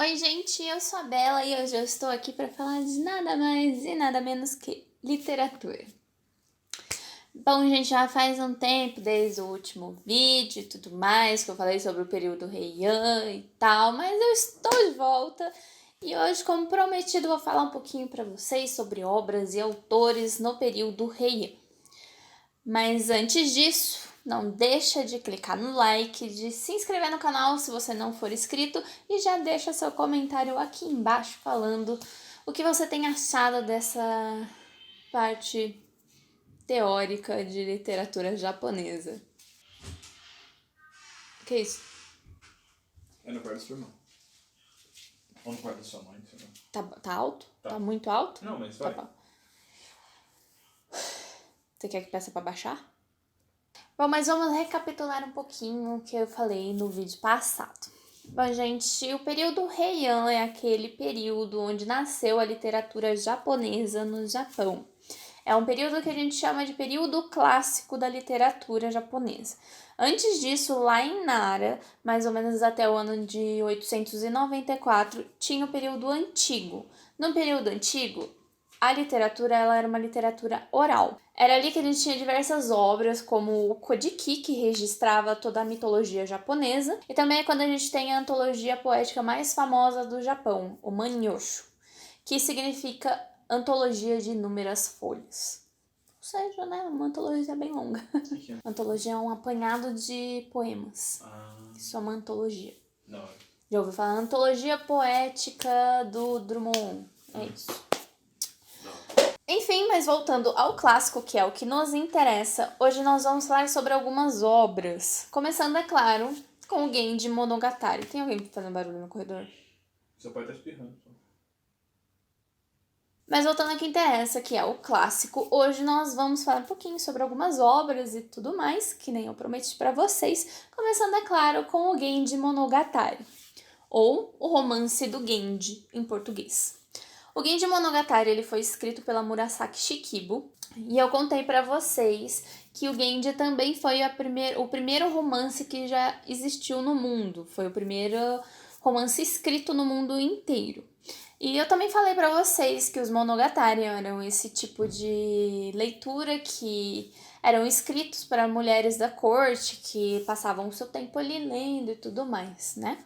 Oi, gente, eu sou a Bela e hoje eu estou aqui para falar de nada mais e nada menos que literatura. Bom, gente, já faz um tempo desde o último vídeo e tudo mais, que eu falei sobre o período Heian e tal, mas eu estou de volta e hoje, como prometido, vou falar um pouquinho para vocês sobre obras e autores no período Heian. Mas antes disso, não deixa de clicar no like, de se inscrever no canal se você não for inscrito e já deixa seu comentário aqui embaixo falando o que você tem achado dessa parte teórica de literatura japonesa. O que é isso? É no quarto da sua irmã. Ou no quarto da sua mãe, sei lá. Tá alto? Tá. Tá muito alto? Não, mas vai. Tá bom. Você quer que peça pra baixar? Bom, mas vamos recapitular um pouquinho o que eu falei no vídeo passado. Bom, gente, o período Heian é aquele período onde nasceu a literatura japonesa no Japão. É um período que a gente chama de período clássico da literatura japonesa. Antes disso, lá em Nara, mais ou menos até o ano de 894, tinha o período antigo. No período antigo, a literatura ela era uma literatura oral. Era ali que a gente tinha diversas obras, como o Kojiki, que registrava toda a mitologia japonesa, e também é quando a gente tem a antologia poética mais famosa do Japão, o Manyoshu, que significa antologia de inúmeras folhas. Ou seja, né, uma antologia bem longa. Antologia é um apanhado de poemas. Isso é uma antologia. Não. Já ouviu falar antologia poética do Drummond? É isso. Enfim, mas voltando ao clássico, que é o que nos interessa, hoje nós vamos falar sobre algumas obras. Começando, é claro, com o Genji Monogatari. Tem alguém fazendo barulho no corredor? Seu pai tá espirrando. Mas voltando ao que interessa, que é o clássico, hoje nós vamos falar um pouquinho sobre algumas obras e tudo mais, que nem eu prometi para vocês. Começando, é claro, com o Genji Monogatari, ou o romance do Genji, em português. O Genji Monogatari ele foi escrito pela Murasaki Shikibu, e eu contei para vocês que o Genji também foi o primeiro romance que já existiu no mundo. Foi o primeiro romance escrito no mundo inteiro. E eu também falei para vocês que os Monogatari eram esse tipo de leitura que eram escritos para mulheres da corte que passavam o seu tempo ali lendo e tudo mais, né?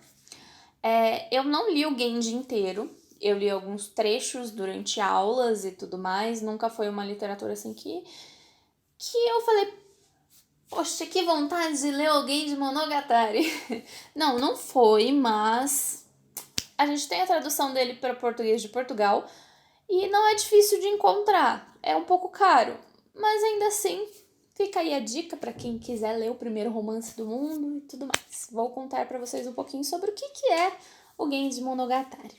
Eu não li o Genji inteiro. Eu li alguns trechos durante aulas e tudo mais. Nunca foi uma literatura assim que eu falei, poxa, que vontade de ler o Genji Monogatari. Não foi, mas a gente tem a tradução dele para português de Portugal e não é difícil de encontrar. É um pouco caro, mas ainda assim fica aí a dica para quem quiser ler o primeiro romance do mundo e tudo mais. Vou contar para vocês um pouquinho sobre o que é o Genji Monogatari.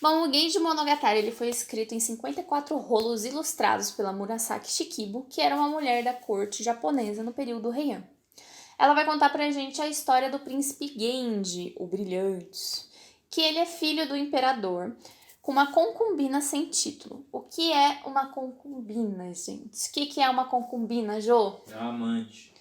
Bom, o Genji Monogatari ele foi escrito em 54 rolos ilustrados pela Murasaki Shikibu, que era uma mulher da corte japonesa no período Heian. Ela vai contar pra gente a história do príncipe Genji, o Brilhante, que ele é filho do imperador, com uma concubina sem título. O que é uma concubina, gente? O que é uma concubina, Jô? É uma amante,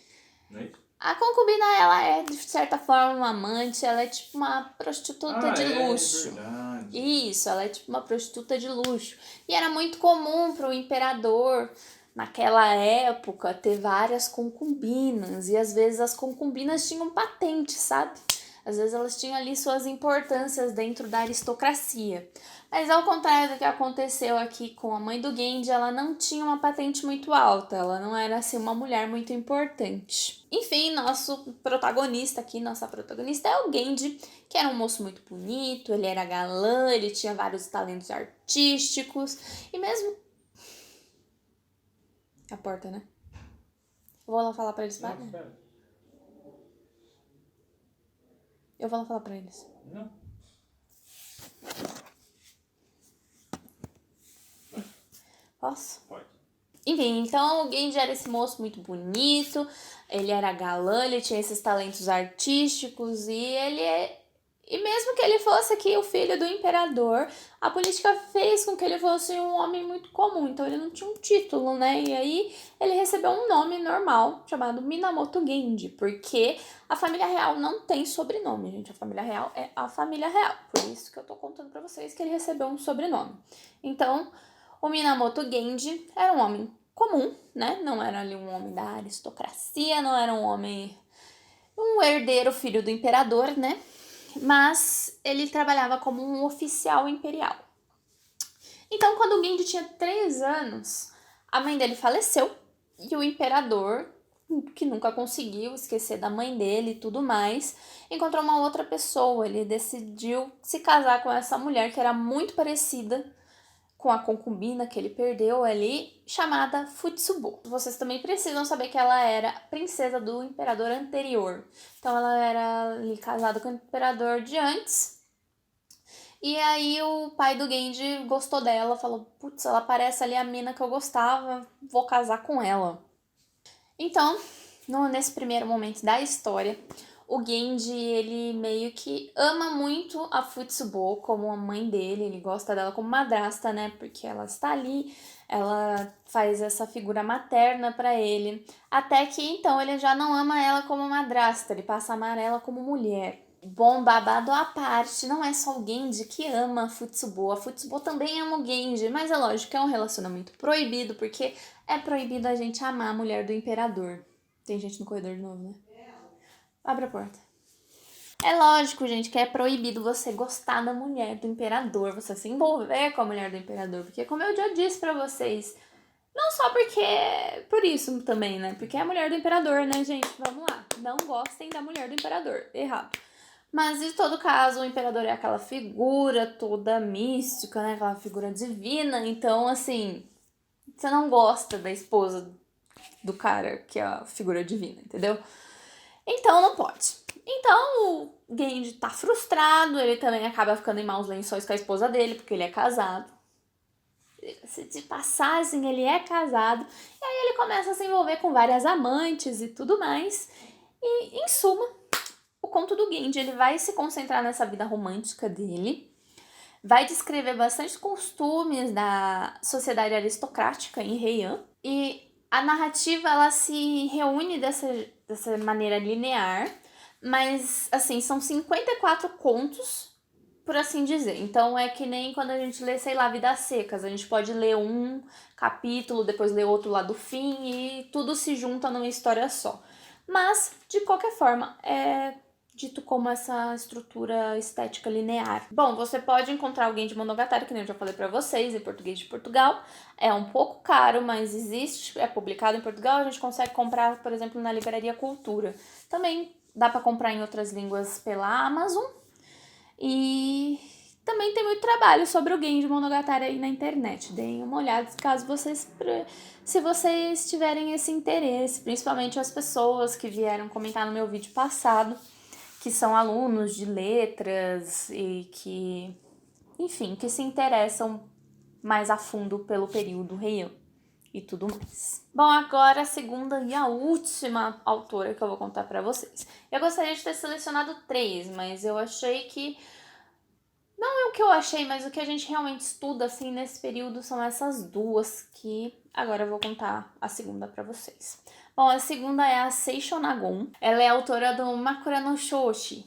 não é isso? A concubina, ela é, de certa forma, uma amante, ela é tipo uma prostituta de luxo. É verdade. Isso, ela é tipo uma prostituta de luxo. E era muito comum para o imperador, naquela época, ter várias concubinas. E às vezes as concubinas tinham patente, sabe? Às vezes elas tinham ali suas importâncias dentro da aristocracia. Mas ao contrário do que aconteceu aqui com a mãe do Genji, ela não tinha uma patente muito alta, ela não era assim uma mulher muito importante. Enfim, nosso protagonista aqui, nossa protagonista é o Genji, que era um moço muito bonito, ele era galã, ele tinha vários talentos artísticos e mesmo... A porta, né? Eu vou lá falar pra eles, para? Não, pera. Eu vou lá falar pra eles. Não. Posso? Pode. Enfim, então o Genji era esse moço muito bonito, ele era galã, ele tinha esses talentos artísticos e E mesmo que ele fosse aqui o filho do imperador, a política fez com que ele fosse um homem muito comum, então ele não tinha um título, né? E aí ele recebeu um nome normal, chamado Minamoto Genji, porque a família real não tem sobrenome, gente. A família real é a família real. Por isso que eu tô contando pra vocês que ele recebeu um sobrenome. Então, o Minamoto Genji era um homem comum, né? Não era ali um homem da aristocracia, não era um herdeiro filho do imperador, né? Mas ele trabalhava como um oficial imperial. Então, quando o Genji tinha 3 anos, a mãe dele faleceu e o imperador, que nunca conseguiu esquecer da mãe dele e tudo mais, encontrou uma outra pessoa. Ele decidiu se casar com essa mulher que era muito parecida com a concubina que ele perdeu ali, chamada Futsubo. Vocês também precisam saber que ela era princesa do imperador anterior. Então ela era ali casada com o imperador de antes. E aí o pai do Genji gostou dela, falou, putz, ela parece ali a mina que eu gostava, vou casar com ela. Então, nesse primeiro momento da história, o Genji, ele meio que ama muito a Futsubo como a mãe dele, ele gosta dela como madrasta, né? Porque ela está ali, ela faz essa figura materna para ele. Até que, então, ele já não ama ela como madrasta, ele passa a amar ela como mulher. Bom, babado à parte, não é só o Genji que ama a Futsubo também ama o Genji, mas é lógico que é um relacionamento proibido, porque é proibido a gente amar a mulher do imperador. Tem gente no corredor de novo, né? Abre a porta. É lógico, gente, que é proibido você gostar da mulher do imperador, você se envolver com a mulher do imperador, porque como eu já disse pra vocês, não só porque, por isso também, né? Porque é a mulher do imperador, né, gente? Vamos lá, não gostem da mulher do imperador, errado. Mas em todo caso, o imperador é aquela figura toda mística, né? Aquela figura divina, então assim, você não gosta da esposa do cara que é a figura divina, entendeu? Então não pode. Então o Genji tá frustrado, ele também acaba ficando em maus lençóis com a esposa dele, porque ele é casado. De passagem, ele é casado. E aí ele começa a se envolver com várias amantes e tudo mais. E, em suma, o conto do Genji, ele vai se concentrar nessa vida romântica dele. Vai descrever bastante costumes da sociedade aristocrática em Heian. E a narrativa, ela se reúne dessa maneira linear, mas, assim, são 54 contos, por assim dizer. Então, é que nem quando a gente lê, sei lá, Vidas Secas. A gente pode ler um capítulo, depois ler outro lá do fim e tudo se junta numa história só. Mas, de qualquer forma, é dito como essa estrutura estética linear. Bom, você pode encontrar alguém de Monogatari, que nem eu já falei pra vocês, em português de Portugal. É um pouco caro, mas existe, é publicado em Portugal, a gente consegue comprar, por exemplo, na Livraria Cultura. Também dá pra comprar em outras línguas pela Amazon. E também tem muito trabalho sobre o Genji Monogatari aí na internet. Deem uma olhada caso se vocês tiverem esse interesse, principalmente as pessoas que vieram comentar no meu vídeo passado, que são alunos de letras e que, enfim, que se interessam mais a fundo pelo período Heian e tudo mais. Bom, agora a segunda e a última autora que eu vou contar pra vocês. Eu gostaria de ter selecionado 3, mas eu achei que... Não é o que eu achei, mas o que a gente realmente estuda, assim, nesse período são essas 2 que agora eu vou contar a segunda pra vocês. Bom, a segunda é a Seishon Nagon. Ela é autora do Makura no Shoshi,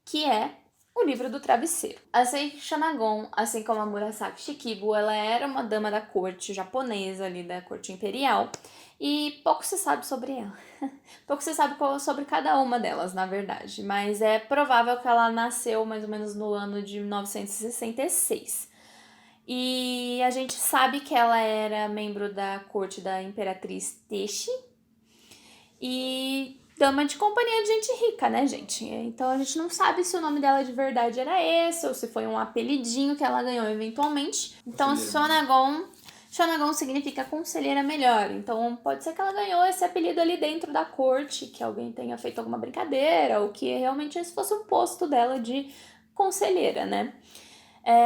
que é o livro do travesseiro. A Seishon Nagon, assim como a Murasaki Shikibu, ela era uma dama da corte japonesa, ali da corte imperial, e pouco se sabe sobre ela. Pouco se sabe sobre cada uma delas, na verdade, mas é provável que ela nasceu mais ou menos no ano de 1966. E a gente sabe que ela era membro da corte da Imperatriz Teshi e dama de companhia de gente rica, né, gente? Então a gente não sabe se o nome dela de verdade era esse ou se foi um apelidinho que ela ganhou eventualmente. Então, Shonagon significa conselheira melhor. Então, pode ser que ela ganhou esse apelido ali dentro da corte, que alguém tenha feito alguma brincadeira, ou que realmente esse fosse um posto dela de conselheira, né?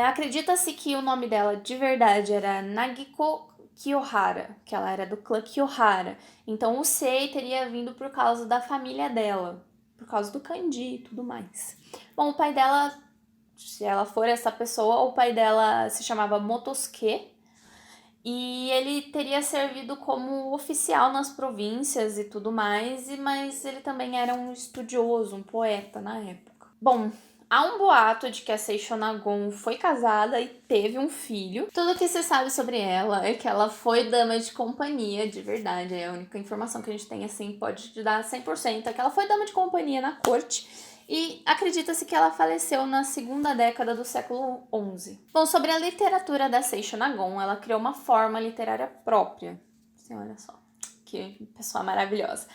Acredita-se que o nome dela de verdade era Nagiko Kiyohara, que ela era do clã Kiyohara. Então, o Sei teria vindo por causa da família dela. por causa do kanji e tudo mais. Bom, o pai dela, se ela for essa pessoa, o pai dela se chamava Motosuke, e ele teria servido como oficial nas províncias e tudo mais, mas ele também era um estudioso, um poeta na época. Bom, há um boato de que a Seishon Nagon foi casada e teve um filho. Tudo que se sabe sobre ela é que ela foi dama de companhia, de verdade. É a única informação que a gente tem, assim, pode te dar 100%, é que ela foi dama de companhia na corte. E acredita-se que ela faleceu na segunda década do século XI. Bom, sobre a literatura da Seishon Nagon, ela criou uma forma literária própria. Assim, olha só, que pessoa maravilhosa.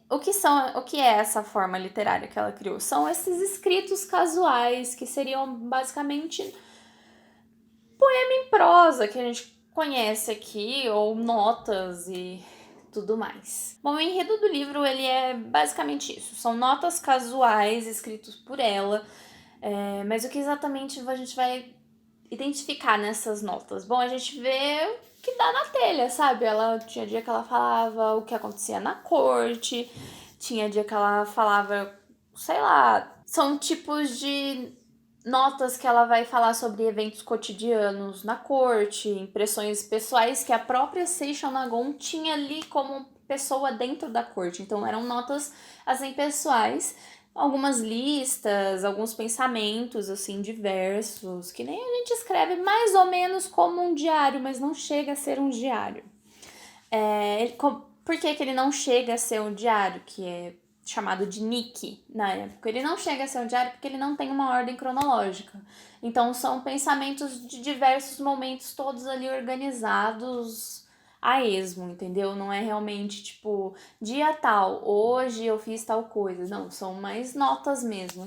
O que é essa forma literária que ela criou? São esses escritos casuais, que seriam basicamente poema em prosa, que a gente conhece aqui, ou notas e tudo mais. Bom, o enredo do livro, ele é basicamente isso. São notas casuais escritos por ela, mas o que exatamente a gente vai identificar nessas notas? Bom, a gente vê o que dá na telha, sabe? Ela tinha dia que ela falava o que acontecia na corte, tinha dia que ela falava, sei lá, são tipos de notas que ela vai falar sobre eventos cotidianos na corte, impressões pessoais que a própria Seishon Nagon tinha ali como pessoa dentro da corte. Então eram notas assim pessoais, algumas listas, alguns pensamentos assim diversos, que nem a gente escreve mais ou menos como um diário, mas não chega a ser um diário. Por que ele não chega a ser um diário, que é chamado de Nikki na época? Ele não chega a ser um diário porque ele não tem uma ordem cronológica. Então são pensamentos de diversos momentos, todos ali organizados a esmo, entendeu? Não é realmente tipo, dia tal, hoje eu fiz tal coisa. Não, são mais notas mesmo.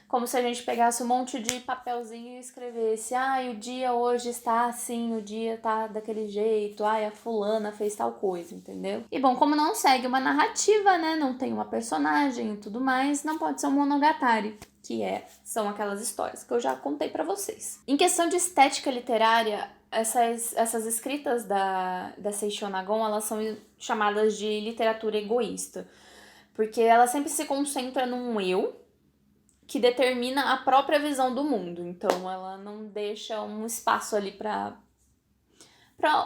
Como se a gente pegasse um monte de papelzinho e escrevesse: o dia hoje está assim, o dia tá daquele jeito, a fulana fez tal coisa, entendeu? E bom, como não segue uma narrativa, né, não tem uma personagem e tudo mais, não pode ser um monogatari, que são aquelas histórias que eu já contei pra vocês. Em questão de estética literária, essas escritas da Seishon Nagon, elas são chamadas de literatura egoísta, porque ela sempre se concentra num eu, que determina a própria visão do mundo. Então, ela não deixa um espaço ali para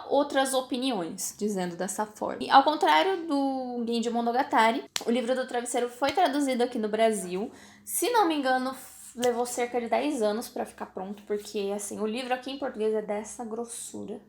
outras opiniões, dizendo dessa forma. E, ao contrário do Genji Monogatari, o livro do travesseiro foi traduzido aqui no Brasil. Se não me engano, levou cerca de 10 anos para ficar pronto, porque assim, o livro aqui em português é dessa grossura.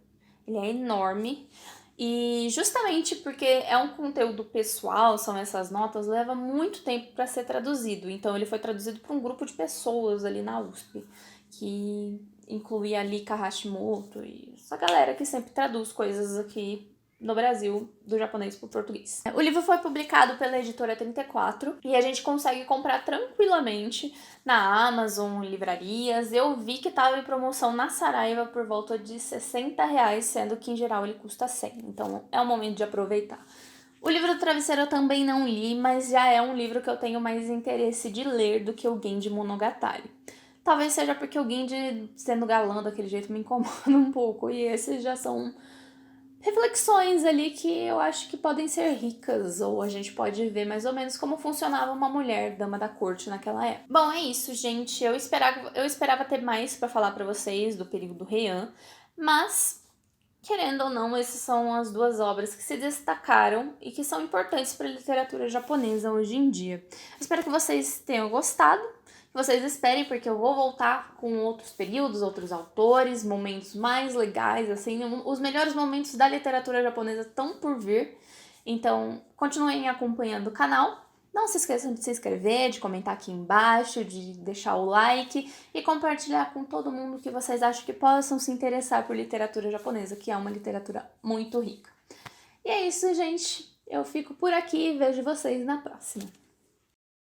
Ele é enorme. E justamente porque é um conteúdo pessoal, são essas notas, leva muito tempo para ser traduzido. Então ele foi traduzido por um grupo de pessoas ali na USP, que incluía a Lika Hashimoto e essa galera que sempre traduz coisas aqui no Brasil, do japonês para o português. O livro foi publicado pela editora 34 e a gente consegue comprar tranquilamente na Amazon, em livrarias. Eu vi que estava em promoção na Saraiva por volta de R$60, sendo que em geral ele custa 100. Então é o momento de aproveitar. O livro do travesseiro eu também não li, mas já é um livro que eu tenho mais interesse de ler do que o Genji Monogatari. Talvez seja porque o Genji sendo galã daquele jeito me incomoda um pouco, e esses já são reflexões ali que eu acho que podem ser ricas, ou a gente pode ver mais ou menos como funcionava uma mulher dama da corte naquela época. Bom, é isso, gente. Eu esperava ter mais para falar para vocês do período Heian, mas querendo ou não, essas são as duas obras que se destacaram e que são importantes para a literatura japonesa hoje em dia. Espero que vocês tenham gostado. Vocês esperem, porque eu vou voltar com outros períodos, outros autores, momentos mais legais, assim, os melhores momentos da literatura japonesa estão por vir. Então, continuem acompanhando o canal. Não se esqueçam de se inscrever, de comentar aqui embaixo, de deixar o like e compartilhar com todo mundo que vocês acham que possam se interessar por literatura japonesa, que é uma literatura muito rica. E é isso, gente. Eu fico por aqui e vejo vocês na próxima.